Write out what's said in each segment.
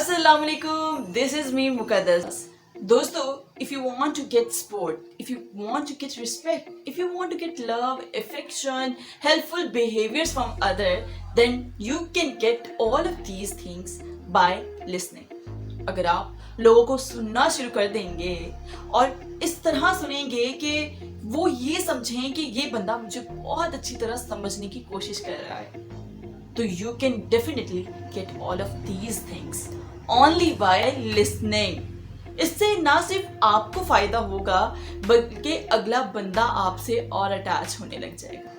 Assalamu alaikum, this is me Muqaddas. दोस्तों, if you want to get support, if you want to get respect, if you want to get love, affection, helpful behaviors from other, then you can get all of these things by listening. अगर आप लोगों को सुनना शुरू कर देंगे और इस तरह सुनेंगे कि वो ये समझें कि ये बंदा मुझे बहुत अच्छी तरह समझने की कोशिश कर रहा है, तो you can definitely get all of these things only by listening. इससे ना सिर्फ आपको फायदा होगा बल्कि अगला बंदा आपसे और अटैच होने लग जाएगा.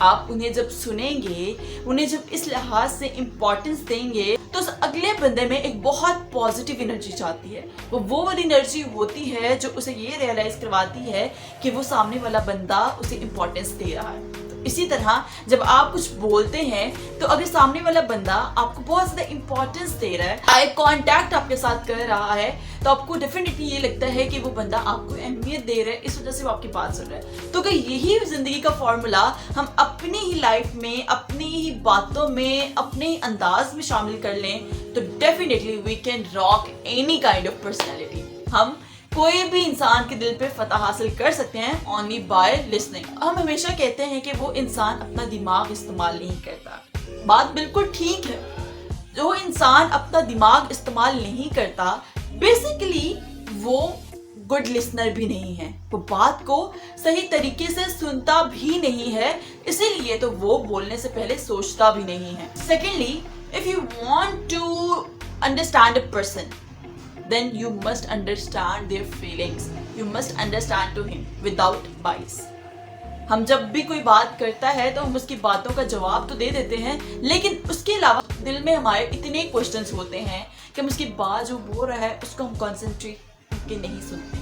आप उन्हें जब सुनेंगे, उन्हें जब इस लिहाज से इम्पोर्टेंस देंगे तो उस अगले बंदे में एक बहुत पॉजिटिव एनर्जी चाहती है. वो वाली एनर्जी होती है जो उसे ये रियलाइज करवाती है कि वो सामने वाला बंदा उसे इम्पोर्टेंस दे रहा है. इसी तरह जब आप कुछ बोलते हैं तो अगर सामने वाला बंदा आपको बहुत ज़्यादा इंपॉर्टेंस दे रहा है, आई कांटेक्ट आपके साथ कर रहा है, तो आपको डेफिनेटली ये लगता है कि वो बंदा आपको अहमियत दे रहा है, इस वजह से वो आपकी बात सुन रहा है. तो अगर यही ज़िंदगी का फॉर्मूला हम अपनी ही लाइफ में, अपनी ही बातों में, अपने ही अंदाज में शामिल कर लें तो definitely we can rock any kind of personality. हम कोई भी इंसान के दिल पे फतह हासिल कर सकते हैं ओनली बाय लिसनिंग. हम हमेशा कहते हैं कि वो इंसान अपना दिमाग इस्तेमाल नहीं करता. बात बिल्कुल ठीक है. जो इंसान अपना दिमाग इस्तेमाल नहीं करता बेसिकली वो गुड लिसनर भी नहीं है. वो बात को सही तरीके से सुनता भी नहीं है, इसीलिए तो वो बोलने से पहले सोचता भी नहीं है. Secondly, if you want to understand a person, then you must understand their feelings. You must understand to him without bias. हम जब भी कोई बात करता है तो हम उसकी बातों का जवाब तो दे देते हैं, लेकिन उसके अलावा दिल में हमारे इतने क्वेश्चंस होते हैं कि हम उसकी बात जो बोल रहा है उसको हम कॉन्सेंट्रेट करके नहीं सुनते.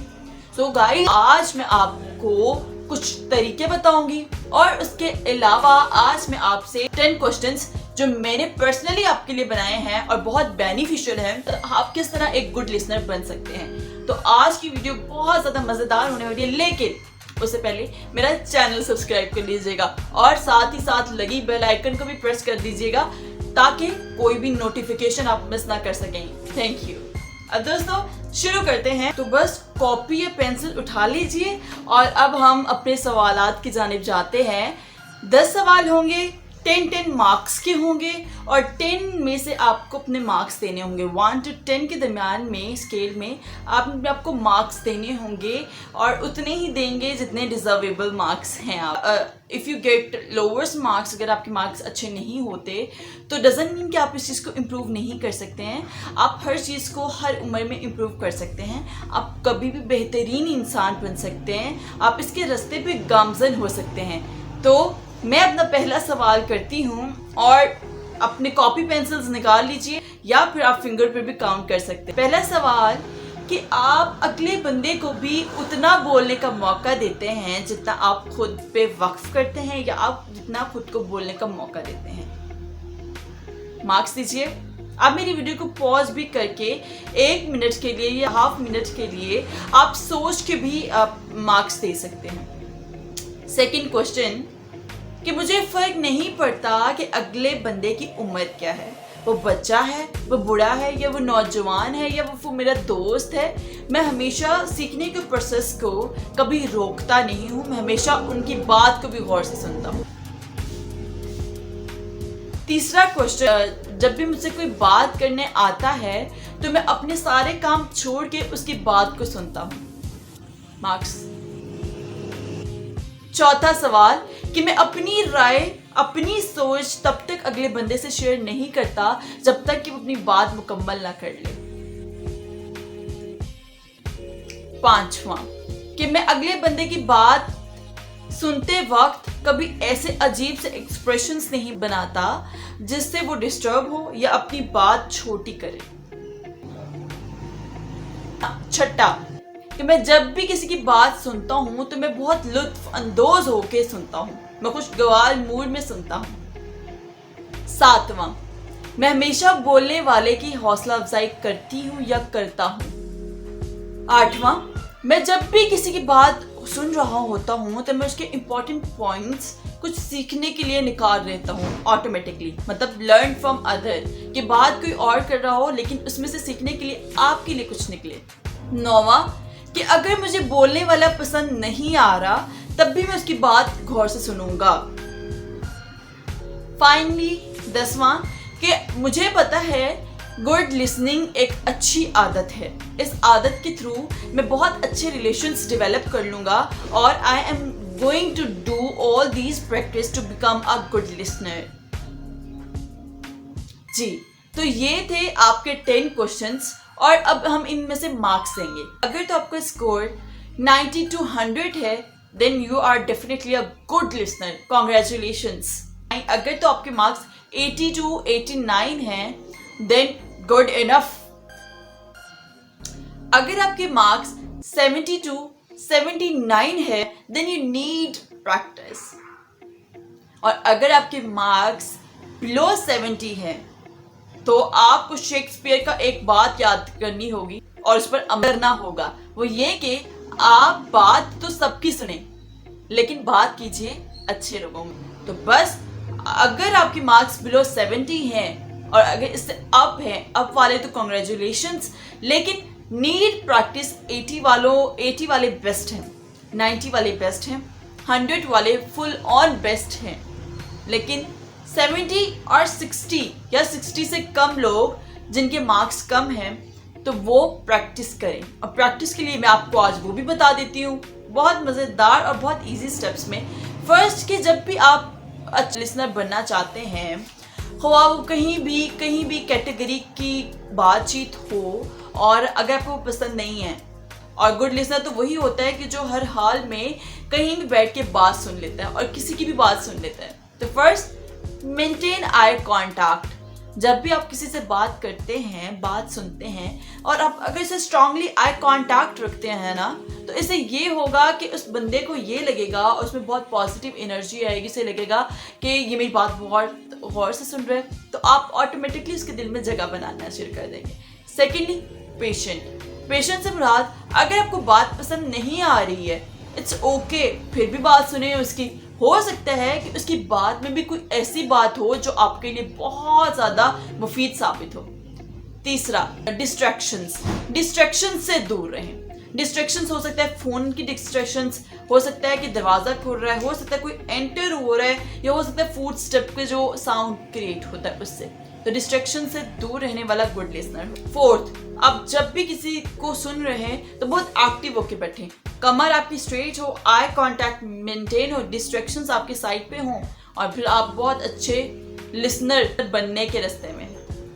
सो गाइस, आज मैं आपको कुछ तरीके बताऊंगी और उसके अलावा आज मैं आपसे 10 क्वेश्चंस जो मैंने पर्सनली आपके लिए बनाए हैं और बहुत बेनिफिशियल हैं, तो आप किस तरह एक गुड लिसनर बन सकते हैं. तो आज की वीडियो बहुत ज़्यादा मज़ेदार होने वाली है, लेकिन उससे पहले मेरा चैनल सब्सक्राइब कर लीजिएगा और साथ ही साथ लगी बेल आइकन को भी प्रेस कर दीजिएगा ताकि कोई भी नोटिफिकेशन आप मिस ना कर सकें. Thank you. अब दोस्तों शुरू करते हैं. तो बस कॉपी या पेंसिल उठा लीजिए और अब हम अपने सवालात की जानिब जाते हैं. 10 सवाल होंगे, 10 मार्क्स के होंगे और 10 में से आपको अपने मार्क्स देने होंगे. 1 to 10 के दरमियान में स्केल में आपको मार्क्स देने होंगे और उतने ही देंगे जितने डिजर्वेबल मार्क्स हैं. आप if you get lowers marks, अगर आपके मार्क्स अच्छे नहीं होते तो डजंट मीन कि आप इस चीज़ को इम्प्रूव नहीं कर सकते हैं. आप हर चीज़ को हर उम्र में इम्प्रूव कर सकते हैं. आप कभी भी बेहतरीन इंसान बन सकते हैं. आप इसके रास्ते पे गामजन हो सकते हैं. तो मैं अपना पहला सवाल करती हूँ और अपने कॉपी पेंसिल्स निकाल लीजिए या फिर आप फिंगर पे भी काउंट कर सकते हैं. पहला सवाल कि आप अगले बंदे को भी उतना बोलने का मौका देते हैं जितना आप खुद पे वक्फ करते हैं या आप जितना खुद को बोलने का मौका देते हैं. मार्क्स दीजिए. आप मेरी वीडियो को पॉज भी करके 1 मिनट के लिए या हाफ मिनट के लिए आप सोच के भी आप मार्क्स दे सकते हैं. सेकेंड क्वेश्चन कि मुझे फ़र्क नहीं पड़ता कि अगले बंदे की उम्र क्या है, वो बच्चा है, वो बूढ़ा है या वो नौजवान है या वो मेरा दोस्त है. मैं हमेशा सीखने के प्रोसेस को कभी रोकता नहीं हूँ. मैं हमेशा उनकी बात को भी गौर से सुनता हूँ. तीसरा क्वेश्चन, जब भी मुझसे कोई बात करने आता है तो मैं अपने सारे काम छोड़ के उसकी बात को सुनता हूँ. मार्क्स. चौथा सवाल कि मैं अपनी राय, अपनी सोच तब तक अगले बंदे से शेयर नहीं करता जब तक कि वो अपनी बात मुकम्मल ना कर ले. पांचवा कि मैं अगले बंदे की बात सुनते वक्त कभी ऐसे अजीब से एक्सप्रेशंस नहीं बनाता जिससे वो डिस्टर्ब हो या अपनी बात छोटी करे. छठा कि मैं जब भी किसी की बात सुनता हूँ तो मैं बहुत लुत्फ अंदोज होके सुनता हूँ. मैं खुशगवार मूड में सुनता हूँ. सातवां, मैं हमेशा बोलने वाले की हौसला अफजाई करती हूँ या करता हूँ. आठवां, मैं जब भी किसी की बात सुन रहा होता हूँ तो मैं उसके इम्पोर्टेंट पॉइंट्स कुछ सीखने के लिए निकाल रहता हूँ ऑटोमेटिकली, मतलब लर्न फ्रॉम अदर, कि बात कोई और कर रहा हो लेकिन उसमें से सीखने के लिए आपके लिए कुछ निकले। 9वां, कि अगर मुझे बोलने वाला पसंद नहीं आ रहा तब भी मैं उसकी बात गौर से सुनूंगा। फाइनली 10वां, कि मुझे पता है गुड लिसनिंग एक अच्छी आदत है, इस आदत के थ्रू मैं बहुत अच्छे रिलेशंस डेवलप कर लूँगा और I am going to do all these practice to become a good listener. जी, तो ये थे आपके 10 क्वेश्चंस और अब हम इनमें से मार्क्स देंगे। अगर तो आपका स्कोर 90 to 100 है then you are definitely a good listener, congratulations. अगर तो आपके मार्क्स 80 to 89 हैं देन गुड इनफ। अगर आपके मार्क्स 70 to 79 है देन यू नीड प्रैक्टिस। और अगर आपके मार्क्स बिलो 70 हैं तो आपको शेक्सपियर का एक बात याद करनी होगी और उस पर अमल करना होगा। वो ये कि आप बात तो सबकी सुने लेकिन बात कीजिए अच्छे लोगों में। तो बस अगर आपके मार्क्स बिलो 70 हैं और अगर इससे अप हैं, अप वाले तो कॉन्ग्रेचुलेशंस, लेकिन नीड प्रैक्टिस। 80 वाले बेस्ट हैं, 90 वाले बेस्ट हैं, 100 वाले फुल ऑन बेस्ट हैं, लेकिन 70 और 60 या 60 से कम लोग जिनके मार्क्स कम हैं तो वो प्रैक्टिस करें। और प्रैक्टिस के लिए मैं आपको आज वो भी बता देती हूँ बहुत मज़ेदार और बहुत इजी स्टेप्स में। फर्स्ट, कि जब भी आप अच्छा लिसनर बनना चाहते हैं, ख्वाह वो कहीं भी कैटेगरी की बातचीत हो और अगर आपको पसंद नहीं है, और गुड लिसनर तो वही होता है कि जो हर हाल में कहीं भी बैठ के बात सुन लेता है और किसी की भी बात सुन लेता है। तो फर्स्ट, मेंटेन आई कॉन्टैक्ट। जब भी आप किसी से बात करते हैं, बात सुनते हैं और आप अगर इसे स्ट्रांगली आई कांटेक्ट रखते हैं ना, तो इससे ये होगा कि उस बंदे को ये लगेगा, उसमें बहुत पॉजिटिव एनर्जी आएगी, इसे लगेगा कि ये मेरी बात बहुत गौर से सुन रहा है, तो आप ऑटोमेटिकली उसके दिल में जगह बनाना शुरू कर देंगे। सेकेंडली, पेशेंट से मुराद, अगर आपको बात पसंद नहीं आ रही है इट्स ओके, फिर भी बात सुने उसकी। हो सकता है कि उसकी बात में भी कोई ऐसी बात हो जो आपके लिए बहुत ज़्यादा मुफीद साबित हो। तीसरा, डिस्ट्रैक्शंस से दूर रहें। डिस्ट्रैक्शंस हो सकता है फ़ोन की डिस्ट्रैक्शंस, हो सकता है कि दरवाज़ा खुल रहा है, हो सकता है कोई एंटर हो रहा है, या हो सकता है फूड स्टेप के जो साउंड क्रिएट होता है उससे। तो डिस्ट्रैक्शन से दूर रहने वाला गुड लिसनर। फोर्थ, आप जब भी किसी को सुन रहे हैं तो बहुत एक्टिव होकर बैठें, कमर आपकी स्ट्रेट हो, आई कांटेक्ट मेंटेन हो, डिस्ट्रैक्शंस आपके साइड पे हों और फिर आप बहुत अच्छे लिसनर बनने के रास्ते में।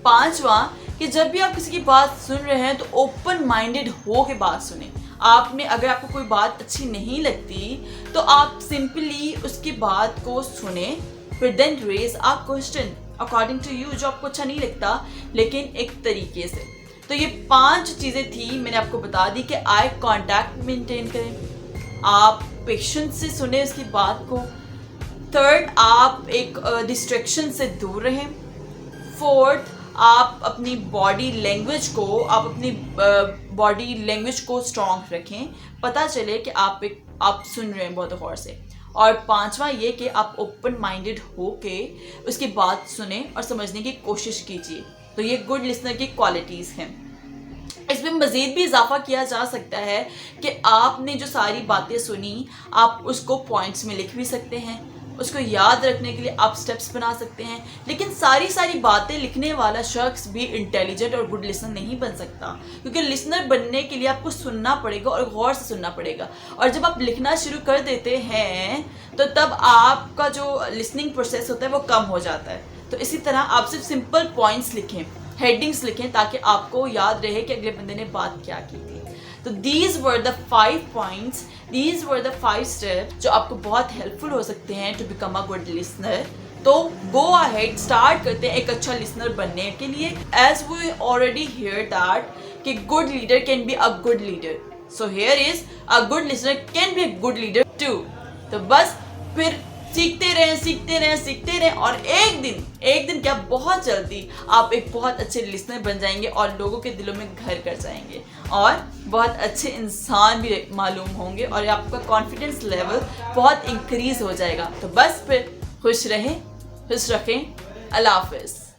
पांचवा, कि जब भी आप किसी की बात सुन रहे हैं तो ओपन माइंडेड हो के बात सुने। आपने अगर आपको कोई बात अच्छी नहीं लगती तो आप सिंपली उसकी बात को सुने, फिर then raise a question according to you, जो आपको अच्छा नहीं लगता लेकिन एक तरीके से। तो ये 5 चीज़ें थी, मैंने आपको बता दी कि आई कांटेक्ट मेंटेन करें, आप पेशेंस से सुने उसकी बात को। थर्ड, आप एक डिस्ट्रैक्शन से दूर रहें। फोर्थ, आप अपनी बॉडी लैंग्वेज को स्ट्रॉन्ग रखें, पता चले कि आप सुन रहे हैं बहुत गौर से। और पांचवा ये कि आप ओपन माइंडेड होके उसकी बात सुने और समझने की कोशिश कीजिए। तो ये गुड लिसनर की क्वालिटीज़ हैं। इसमें मज़ीद भी इजाफा किया जा सकता है कि आपने जो सारी बातें सुनी आप उसको पॉइंट्स में लिख भी सकते हैं, उसको याद रखने के लिए आप स्टेप्स बना सकते हैं। लेकिन सारी बातें लिखने वाला शख्स भी इंटेलिजेंट और गुड लिसनर नहीं बन सकता, क्योंकि लिसनर बनने के लिए आपको सुनना पड़ेगा और गौर से सुनना पड़ेगा। और जब आप लिखना शुरू कर देते हैं तो तब आपका जो लिसनिंग प्रोसेस होता है वो कम हो जाता है। तो इसी तरह आप सिर्फ सिंपल पॉइंट्स लिखें, हेडिंग्स लिखें, ताकि आपको याद रहे कि अगले बंदे ने बात क्या की थी। तो these were the 5 points, these were the 5 steps जो आपको बहुत हेल्पफुल हो सकते हैं to become a good listener। तो go ahead, स्टार्ट करते हैं एक अच्छा लिसनर बनने के लिए। As we already hear that कि good leader can be a good leader, so here is a good listener can be a good leader too। तो बस फिर सीखते रहें सीखते रहें सीखते रहें, और एक दिन क्या, बहुत जल्दी आप एक बहुत अच्छे लिसनर बन जाएंगे और लोगों के दिलों में घर कर जाएंगे और बहुत अच्छे इंसान भी मालूम होंगे और आपका कॉन्फिडेंस लेवल बहुत इंक्रीज हो जाएगा। तो बस फिर खुश रहें, खुश रखें। अल्लाह हाफिज़।